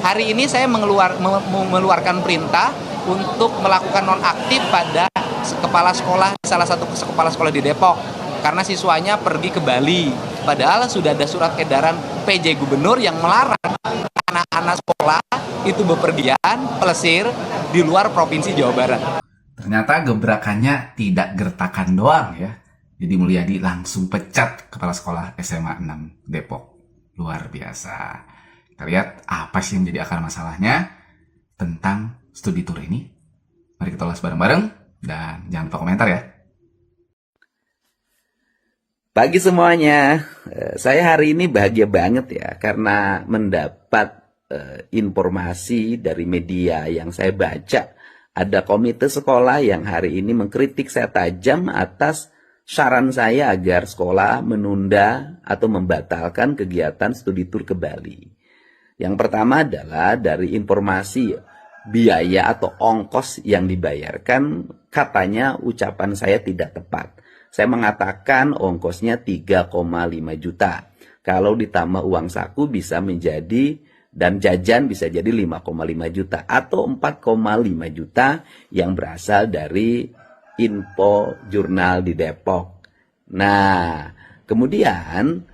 Hari ini saya mengeluarkan perintah untuk melakukan nonaktif pada kepala sekolah, salah satu kepala sekolah di Depok, karena siswanya pergi ke Bali. Padahal sudah ada surat edaran PJ Gubernur yang melarang anak-anak sekolah itu bepergian, pelesir di luar Provinsi Jawa Barat. Ternyata gebrakannya tidak gertakan doang ya. Jadi Mulyadi langsung pecat kepala sekolah SMA 6 Depok. Luar biasa. Kita lihat apa sih yang jadi akar masalahnya tentang studi tour ini. Mari kita ulas bareng-bareng dan jangan lupa komentar ya. Pagi semuanya, saya hari ini bahagia banget ya karena mendapat informasi dari media yang saya baca. Ada komite sekolah yang hari ini mengkritik saya tajam atas saran saya agar sekolah menunda atau membatalkan kegiatan studi tour ke Bali. Yang pertama adalah dari informasi biaya atau ongkos yang dibayarkan, katanya ucapan saya tidak tepat. Saya mengatakan ongkosnya 3,5 juta. Kalau ditambah uang saku bisa menjadi, dan jajan bisa jadi 5,5 juta. Atau 4,5 juta yang berasal dari info jurnal di Depok. Nah, kemudian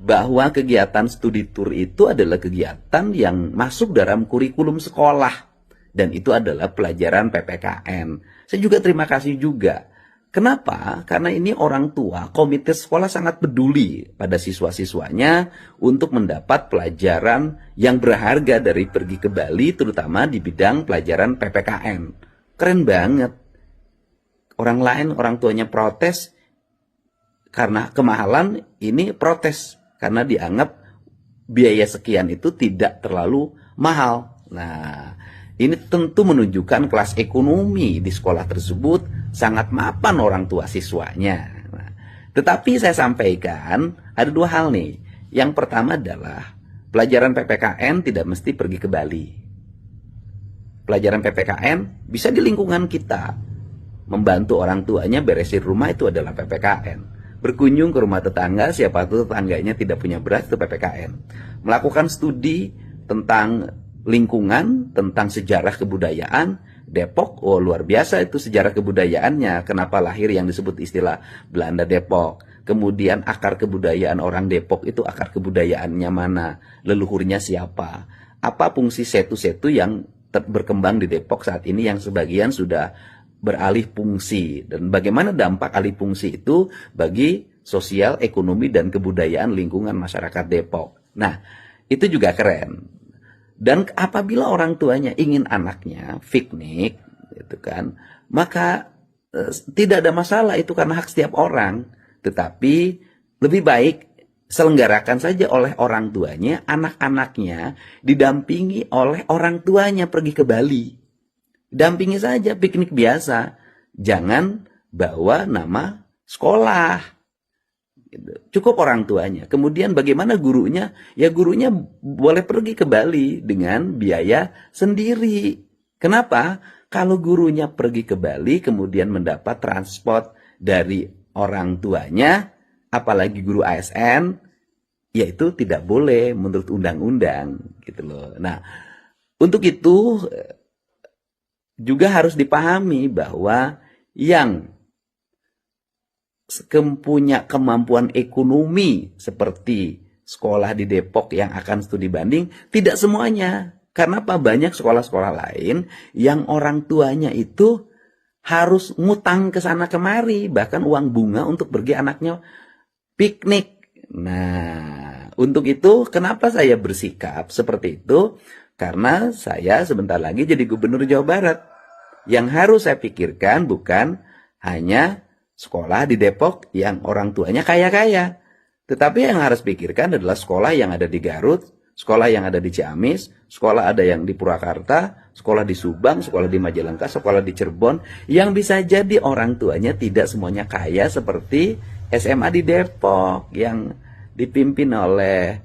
bahwa kegiatan studi tour itu adalah kegiatan yang masuk dalam kurikulum sekolah. Dan itu adalah pelajaran PPKN. Saya juga terima kasih juga. Kenapa? Karena ini orang tua, komite sekolah sangat peduli pada siswa-siswanya untuk mendapat pelajaran yang berharga dari pergi ke Bali, terutama di bidang pelajaran PPKN. Keren banget. Orang lain, orang tuanya protes karena kemahalan, ini protes karena dianggap biaya sekian itu tidak terlalu mahal. Nah, ini tentu menunjukkan kelas ekonomi di sekolah tersebut sangat mapan orang tua siswanya. Nah, tetapi saya sampaikan ada dua hal nih. Yang pertama adalah pelajaran PPKN tidak mesti pergi ke Bali. Pelajaran PPKN bisa di lingkungan kita. Membantu orang tuanya beresin rumah itu adalah PPKN. Berkunjung ke rumah tetangga, siapa tahu tetangganya tidak punya beras, itu PPKN. Melakukan studi tentang lingkungan, tentang sejarah kebudayaan Depok, oh luar biasa itu sejarah kebudayaannya. Kenapa lahir yang disebut istilah Belanda Depok. Kemudian akar kebudayaan orang Depok itu akar kebudayaannya mana, leluhurnya siapa, apa fungsi setu-setu yang berkembang di Depok saat ini yang sebagian sudah beralih fungsi, dan bagaimana dampak alih fungsi itu bagi sosial, ekonomi, dan kebudayaan lingkungan masyarakat Depok. Nah, itu juga keren. Dan apabila orang tuanya ingin anaknya piknik, gitu kan, maka tidak ada masalah, itu karena hak setiap orang. Tetapi lebih baik selenggarakan saja oleh orang tuanya, anak-anaknya didampingi oleh orang tuanya pergi ke Bali. Dampingi saja, piknik biasa. Jangan bawa nama sekolah. Cukup orang tuanya. Kemudian bagaimana gurunya? Ya gurunya boleh pergi ke Bali dengan biaya sendiri. Kenapa? Kalau gurunya pergi ke Bali kemudian mendapat transport dari orang tuanya, apalagi guru ASN, ya itu tidak boleh menurut undang-undang gitu loh. Nah, untuk itu juga harus dipahami bahwa yang punya kemampuan ekonomi seperti sekolah di Depok yang akan studi banding, tidak semuanya. Karena apa? Banyak sekolah-sekolah lain yang orang tuanya itu harus ngutang ke sana kemari, bahkan uang bunga untuk pergi anaknya piknik. Nah, untuk itu kenapa saya bersikap seperti itu? Karena saya sebentar lagi jadi gubernur Jawa Barat. Yang harus saya pikirkan bukan hanya sekolah di Depok yang orang tuanya kaya-kaya. Tetapi yang harus pikirkan adalah sekolah yang ada di Garut, sekolah yang ada di Ciamis, sekolah ada yang di Purwakarta, sekolah di Subang, sekolah di Majalengka, sekolah di Cirebon. Yang bisa jadi orang tuanya tidak semuanya kaya seperti SMA di Depok yang dipimpin oleh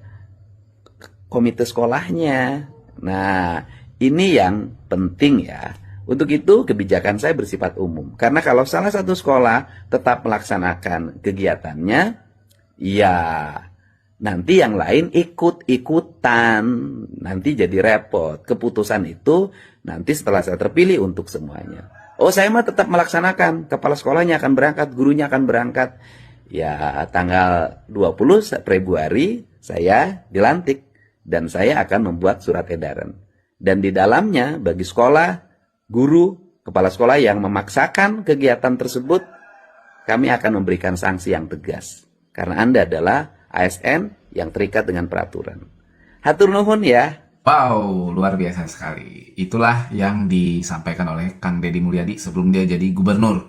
komite sekolahnya. Nah, ini yang penting ya. Untuk itu kebijakan saya bersifat umum. Karena kalau salah satu sekolah tetap melaksanakan kegiatannya, ya nanti yang lain ikut-ikutan, nanti jadi repot. Keputusan itu nanti setelah saya terpilih untuk semuanya. Oh, saya mah tetap melaksanakan, kepala sekolahnya akan berangkat, gurunya akan berangkat. Ya, tanggal 20 Februari saya dilantik dan saya akan membuat surat edaran. Dan di dalamnya bagi sekolah, guru, kepala sekolah yang memaksakan kegiatan tersebut, kami akan memberikan sanksi yang tegas. Karena Anda adalah ASN yang terikat dengan peraturan. Hatur nuhun ya. Wow, luar biasa sekali. Itulah yang disampaikan oleh Kang Deddy Mulyadi sebelum dia jadi gubernur.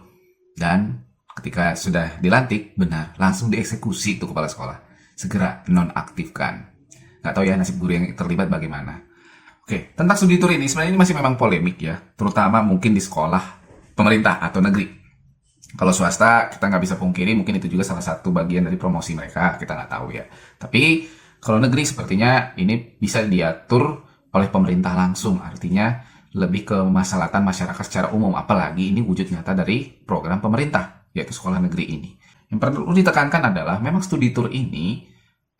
Dan ketika sudah dilantik, benar, langsung dieksekusi itu kepala sekolah. Segera nonaktifkan. Nggak tahu ya nasib guru yang terlibat bagaimana. Oke, tentang studi tour ini sebenarnya ini masih memang polemik ya. Terutama mungkin di sekolah pemerintah atau negeri. Kalau swasta, kita nggak bisa pungkiri, mungkin itu juga salah satu bagian dari promosi mereka, kita nggak tahu ya. Tapi kalau negeri sepertinya ini bisa diatur oleh pemerintah langsung, artinya lebih ke kemaslahatan masyarakat secara umum, apalagi ini wujud nyata dari program pemerintah, yaitu sekolah negeri ini. Yang perlu ditekankan adalah memang studi tour ini,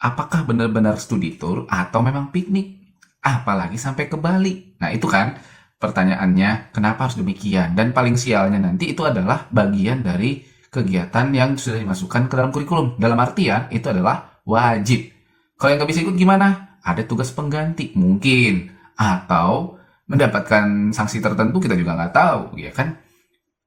apakah benar-benar studi tour atau memang piknik? Apalagi sampai ke Bali. Nah itu kan pertanyaannya, kenapa harus demikian? Dan paling sialnya nanti itu adalah bagian dari kegiatan yang sudah dimasukkan ke dalam kurikulum. Dalam artian itu adalah wajib. Kalau yang nggak bisa ikut gimana? Ada tugas pengganti mungkin. Atau mendapatkan sanksi tertentu kita juga nggak tahu. Ya kan?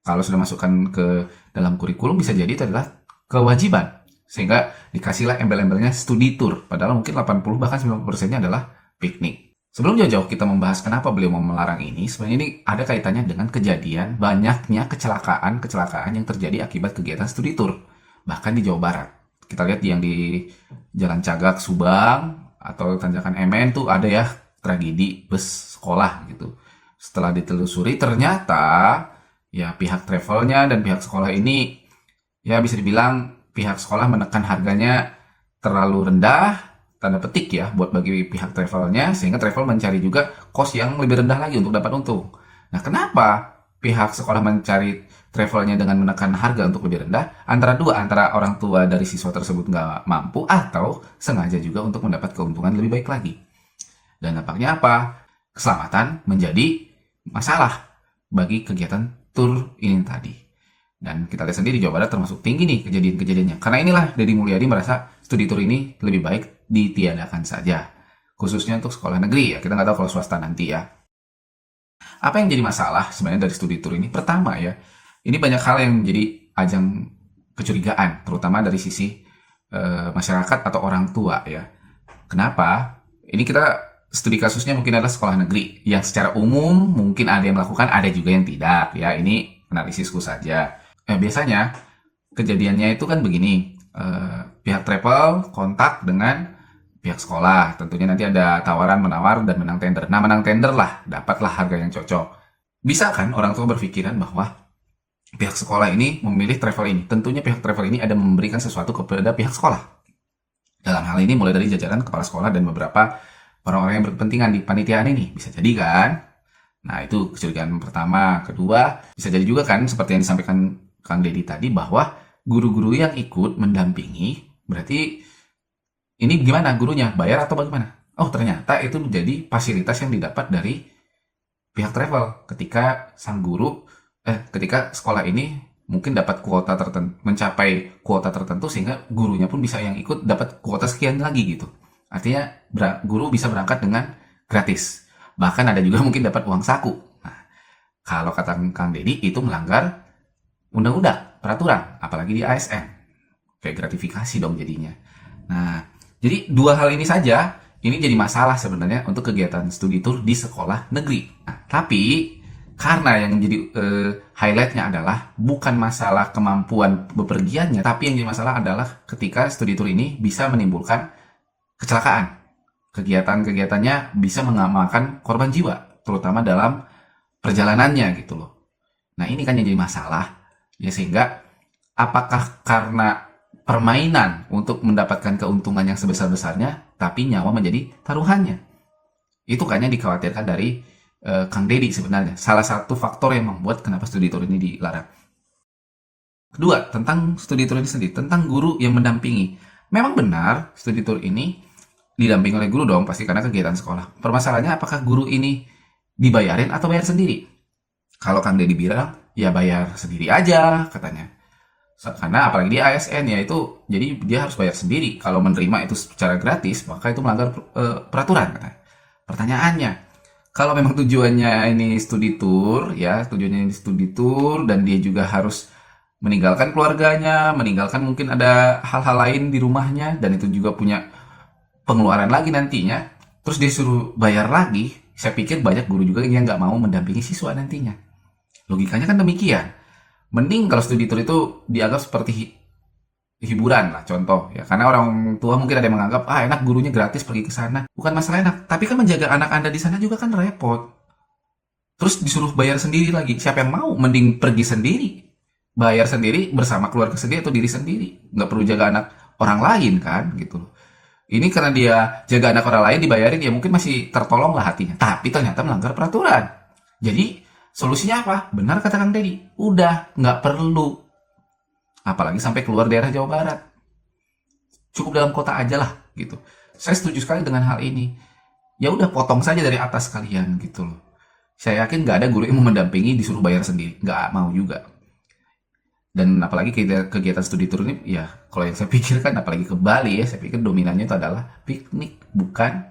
Kalau sudah masukkan ke dalam kurikulum bisa jadi itu adalah kewajiban. Sehingga dikasihlah embel-embelnya studi tour. Padahal mungkin 80 bahkan 90%-nya adalah piknik. Sebelum jauh-jauh kita membahas kenapa beliau mau melarang ini, sebenarnya ini ada kaitannya dengan kejadian banyaknya kecelakaan yang terjadi akibat kegiatan studi tour. Bahkan di Jawa Barat. Kita lihat yang di Jalan Cagak, Subang, atau Tanjakan MN tuh ada ya tragedi bus sekolah gitu. Setelah ditelusuri ternyata ya pihak travelnya dan pihak sekolah ini ya bisa dibilang pihak sekolah menekan harganya terlalu rendah, tanda petik ya, buat bagi pihak travelnya, sehingga travel mencari juga cost yang lebih rendah lagi untuk dapat untung. Nah, kenapa pihak sekolah mencari travelnya dengan menekan harga untuk lebih rendah? Antara orang tua dari siswa tersebut nggak mampu, atau sengaja juga untuk mendapat keuntungan lebih baik lagi. Dan nampaknya apa? Keselamatan menjadi masalah bagi kegiatan tour ini tadi. Dan kita lihat sendiri Jawa Barat termasuk tinggi nih kejadian-kejadiannya. Karena inilah Deddy Mulyadi merasa studi tour ini lebih baik ditiadakan saja. Khususnya untuk sekolah negeri ya. Kita nggak tahu kalau swasta nanti ya. Apa yang jadi masalah sebenarnya dari studi tour ini? Pertama ya, ini banyak hal yang menjadi ajang kecurigaan. Terutama dari sisi masyarakat atau orang tua ya. Kenapa? Ini kita studi kasusnya mungkin adalah sekolah negeri. Yang secara umum mungkin ada yang melakukan, ada juga yang tidak ya. Ini analisisku saja. Biasanya kejadiannya itu kan begini, pihak travel kontak dengan pihak sekolah, tentunya nanti ada tawaran menawar dan menang tender. Nah menang tender lah, dapatlah harga yang cocok. Bisa kan orang tua berpikiran bahwa pihak sekolah ini memilih travel ini, tentunya pihak travel ini ada memberikan sesuatu kepada pihak sekolah. Dalam hal ini mulai dari jajaran kepala sekolah dan beberapa orang-orang yang berkepentingan di panitiaan ini, bisa jadi kan? Nah itu kecurigaan pertama. Kedua, bisa jadi juga kan seperti yang disampaikan Kang Deddy tadi bahwa guru-guru yang ikut mendampingi berarti ini gimana gurunya? Bayar atau bagaimana? Oh ternyata itu menjadi fasilitas yang didapat dari pihak travel ketika sang guru, ketika sekolah ini mungkin dapat kuota tertentu, mencapai kuota tertentu sehingga gurunya pun bisa yang ikut dapat kuota sekian lagi gitu. Artinya guru bisa berangkat dengan gratis. Bahkan ada juga mungkin dapat uang saku. Nah, kalau kata Kang Deddy itu melanggar undang-undang, peraturan, apalagi di ASN. Kayak gratifikasi dong jadinya. Nah, jadi dua hal ini saja, ini jadi masalah sebenarnya untuk kegiatan studi tour di sekolah negeri. Nah, tapi karena yang menjadi highlightnya adalah bukan masalah kemampuan bepergiannya, tapi yang jadi masalah adalah ketika studi tour ini bisa menimbulkan kecelakaan. Kegiatan-kegiatannya bisa mengamalkan korban jiwa, terutama dalam perjalanannya gitu loh. Nah ini kan yang jadi masalah. Ya sehingga apakah karena permainan untuk mendapatkan keuntungan yang sebesar-besarnya, tapi nyawa menjadi taruhannya? Itu kan yang dikhawatirkan dari Kang Deddy sebenarnya. Salah satu faktor yang membuat kenapa studi tour ini dilarang. Kedua, tentang studi tour ini sendiri, tentang guru yang mendampingi. Memang benar, studi tour ini didampingi oleh guru dong, pasti karena kegiatan sekolah. Permasalahannya apakah guru ini dibayarin atau bayar sendiri? Kalau Kang Deddy bilang, ya bayar sendiri aja katanya. Karena apalagi di ASN ya itu, jadi dia harus bayar sendiri. Kalau menerima itu secara gratis, maka itu melanggar peraturan katanya. Pertanyaannya, kalau memang tujuannya ini studi tour, ya tujuannya ini studi tour dan dia juga harus meninggalkan keluarganya, meninggalkan mungkin ada hal-hal lain di rumahnya, dan itu juga punya pengeluaran lagi nantinya, terus dia suruh bayar lagi, saya pikir banyak guru juga yang nggak mau mendampingi siswa nantinya. Logikanya kan demikian. Mending kalau studi tour itu dianggap seperti hiburan lah, contoh ya. Karena orang tua mungkin ada yang menganggap, enak gurunya gratis pergi ke sana. Bukan masalah enak, tapi kan menjaga anak Anda di sana juga kan repot. Terus disuruh bayar sendiri lagi. Siapa yang mau? Mending pergi sendiri. Bayar sendiri bersama keluarga sendiri atau diri sendiri. Nggak perlu jaga anak orang lain kan, gitu loh. Ini karena dia jaga anak orang lain dibayarin, ya mungkin masih tertolong lah hatinya. Tapi ternyata melanggar peraturan. Jadi solusinya apa? Benar kata Kang Deddy. Udah, nggak perlu. Apalagi sampai keluar daerah Jawa Barat. Cukup dalam kota aja lah, gitu. Saya setuju sekali dengan hal ini. Ya udah, potong saja dari atas kalian, gitu loh. Saya yakin nggak ada guru yang mau mendampingi disuruh bayar sendiri. Nggak mau juga. Dan apalagi kegiatan studi tour ini, ya kalau yang saya pikirkan, apalagi ke Bali ya, saya pikir dominannya itu adalah piknik, bukan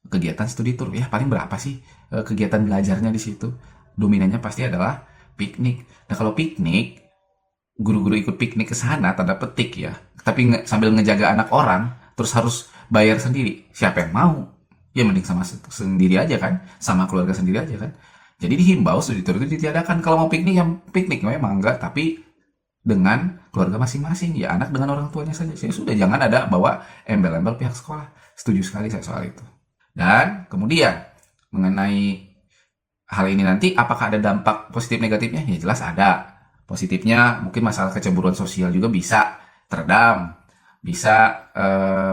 kegiatan studi tour. Ya paling berapa sih kegiatan belajarnya di situ? Dominannya pasti adalah piknik. Nah kalau piknik, guru-guru ikut piknik ke sana, tanda petik ya, tapi sambil ngejaga anak orang, terus harus bayar sendiri. Siapa yang mau? Ya mending sama sendiri aja kan, sama keluarga sendiri aja kan. Jadi dihimbau studi tour itu ditiadakan. Kalau mau piknik, yang piknik memang enggak, tapi dengan keluarga masing-masing. Ya anak dengan orang tuanya saja. Ya sudah, jangan ada bawa embel-embel pihak sekolah. Setuju sekali saya soal itu. Dan kemudian mengenai hal ini nanti, apakah ada dampak positif negatifnya? Ya jelas ada. Positifnya mungkin masalah kecemburuan sosial juga bisa teredam. Bisa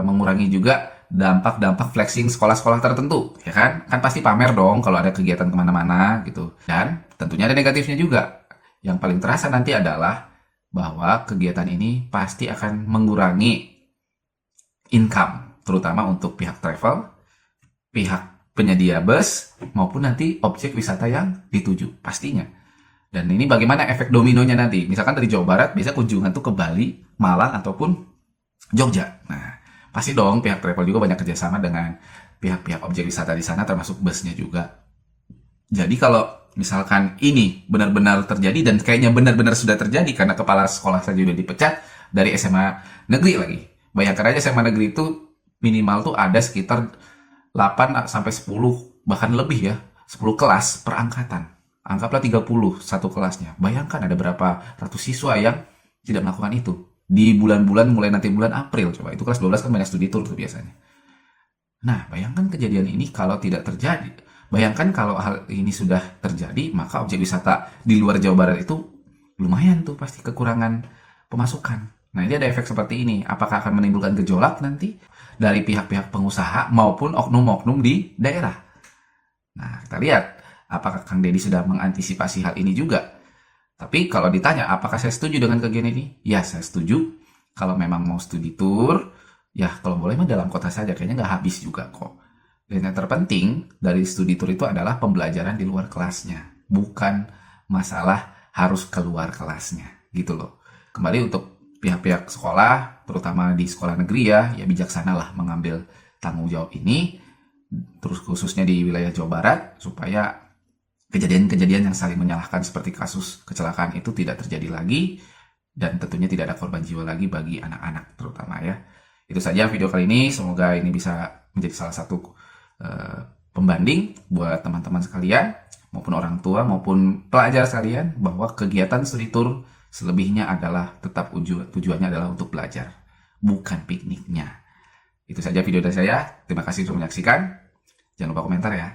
mengurangi juga dampak-dampak flexing sekolah-sekolah tertentu, ya kan? Kan pasti pamer dong kalau ada kegiatan kemana-mana gitu. Dan tentunya ada negatifnya juga. Yang paling terasa nanti adalah bahwa kegiatan ini pasti akan mengurangi income, terutama untuk pihak travel, pihak penyedia bus, maupun nanti objek wisata yang dituju, pastinya. Dan ini bagaimana efek dominonya nanti? Misalkan dari Jawa Barat, biasa kunjungan tuh ke Bali, Malang, ataupun Jogja. Nah, pasti dong pihak travel juga banyak kerjasama dengan pihak-pihak objek wisata di sana, termasuk busnya juga. Jadi kalau misalkan ini benar-benar terjadi, dan kayaknya benar-benar sudah terjadi karena kepala sekolah saja sudah dipecat dari SMA negeri lagi. Bayangkan aja SMA negeri itu minimal tuh ada sekitar 8 sampai 10, bahkan lebih ya, 10 kelas per angkatan. Anggaplah 30 satu kelasnya. Bayangkan ada berapa ratus siswa yang tidak melakukan itu. Di bulan-bulan, mulai nanti bulan April, coba. Itu kelas 12 kan banyak studi tour tuh biasanya. Nah, bayangkan kejadian ini kalau tidak terjadi. Bayangkan kalau hal ini sudah terjadi, maka objek wisata di luar Jawa Barat itu lumayan tuh pasti kekurangan pemasukan. Nah, ini ada efek seperti ini. Apakah akan menimbulkan gejolak nanti dari pihak-pihak pengusaha maupun oknum-oknum di daerah? Nah, kita lihat apakah Kang Deddy sudah mengantisipasi hal ini juga. Tapi kalau ditanya apakah saya setuju dengan kegiatan ini? Ya, saya setuju. Kalau memang mau studi tour, ya kalau boleh mah dalam kota saja. Kayaknya nggak habis juga kok. Dan yang terpenting dari studi tour itu adalah pembelajaran di luar kelasnya. Bukan masalah harus keluar kelasnya. Gitu loh. Kembali untuk pihak-pihak sekolah, terutama di sekolah negeri ya bijaksanalah mengambil tanggung jawab ini. Terus khususnya di wilayah Jawa Barat, supaya kejadian-kejadian yang saling menyalahkan seperti kasus kecelakaan itu tidak terjadi lagi, dan tentunya tidak ada korban jiwa lagi bagi anak-anak terutama ya. Itu saja video kali ini, semoga ini bisa menjadi salah satu pembanding buat teman-teman sekalian, maupun orang tua maupun pelajar sekalian, bahwa kegiatan studi tour selebihnya adalah tetap tujuannya adalah untuk belajar, bukan pikniknya. Itu saja video dari saya, terima kasih sudah menyaksikan, jangan lupa komentar ya.